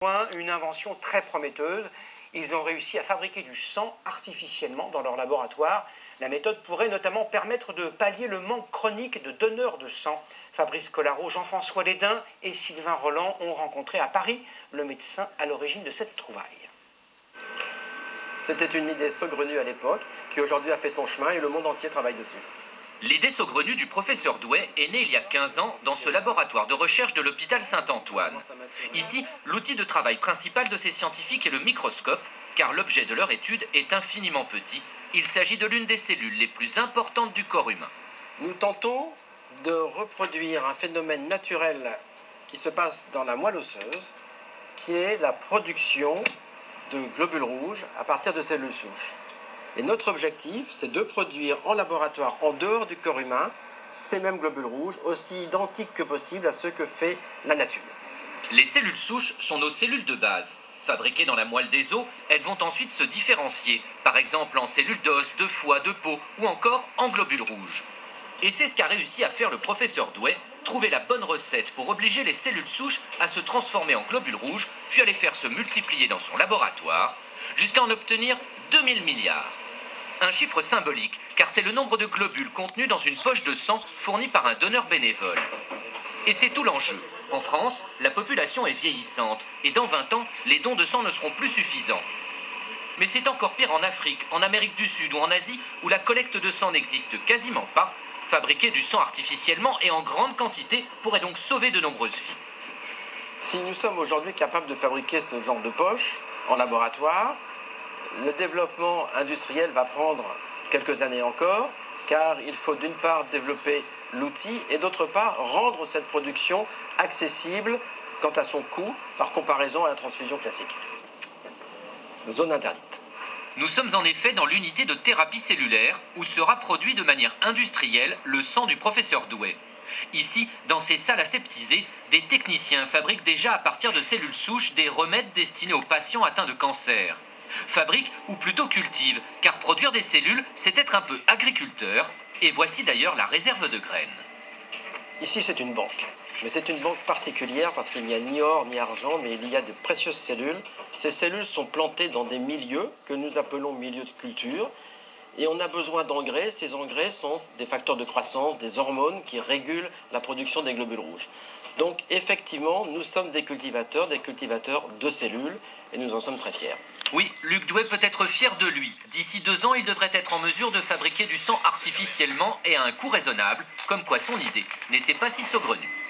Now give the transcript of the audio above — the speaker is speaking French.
Une invention très prometteuse. Ils ont réussi à fabriquer du sang artificiellement dans leur laboratoire. La méthode pourrait notamment permettre de pallier le manque chronique de donneurs de sang. Fabrice Collaro, Jean-François Lédin et Sylvain Roland ont rencontré à Paris le médecin à l'origine de cette trouvaille. C'était une idée saugrenue à l'époque, qui aujourd'hui a fait son chemin et le monde entier travaille dessus. L'idée saugrenue du professeur Douai est née il y a 15 ans dans ce laboratoire de recherche de l'hôpital Saint-Antoine. Ici, l'outil de travail principal de ces scientifiques est le microscope, car l'objet de leur étude est infiniment petit. Il s'agit de l'une des cellules les plus importantes du corps humain. Nous tentons de reproduire un phénomène naturel qui se passe dans la moelle osseuse, qui est la production de globules rouges à partir de cellules souches. Et notre objectif, c'est de produire en laboratoire, en dehors du corps humain, ces mêmes globules rouges, aussi identiques que possible à ceux que fait la nature. Les cellules souches sont nos cellules de base. Fabriquées dans la moelle des os, elles vont ensuite se différencier, par exemple en cellules d'os, de foie, de peau ou encore en globules rouges. Et c'est ce qu'a réussi à faire le professeur Douai, trouver la bonne recette pour obliger les cellules souches à se transformer en globules rouges, puis à les faire se multiplier dans son laboratoire, jusqu'à en obtenir 2000 milliards. Un chiffre symbolique, car c'est le nombre de globules contenus dans une poche de sang fournie par un donneur bénévole. Et c'est tout l'enjeu. En France, la population est vieillissante, et dans 20 ans, les dons de sang ne seront plus suffisants. Mais c'est encore pire en Afrique, en Amérique du Sud ou en Asie, où la collecte de sang n'existe quasiment pas. Fabriquer du sang artificiellement et en grande quantité pourrait donc sauver de nombreuses vies. Si nous sommes aujourd'hui capables de fabriquer ce genre de poche en laboratoire, le développement industriel va prendre quelques années encore, car il faut d'une part développer l'outil et d'autre part rendre cette production accessible quant à son coût par comparaison à la transfusion classique. Zone interdite. Nous sommes en effet dans l'unité de thérapie cellulaire où sera produit de manière industrielle le sang du professeur Douai. Ici, dans ces salles aseptisées, des techniciens fabriquent déjà à partir de cellules souches des remèdes destinés aux patients atteints de cancer. Fabriquent ou plutôt cultivent, car produire des cellules, c'est être un peu agriculteur. Et voici d'ailleurs la réserve de graines. Ici, c'est une banque. Mais c'est une banque particulière parce qu'il n'y a ni or ni argent, mais il y a de précieuses cellules. Ces cellules sont plantées dans des milieux que nous appelons milieux de culture. Et on a besoin d'engrais. Ces engrais sont des facteurs de croissance, des hormones qui régulent la production des globules rouges. Donc effectivement, nous sommes des cultivateurs de cellules, et nous en sommes très fiers. Oui, Luc Douai peut être fier de lui. D'ici 2 ans, il devrait être en mesure de fabriquer du sang artificiellement et à un coût raisonnable, comme quoi son idée n'était pas si saugrenue.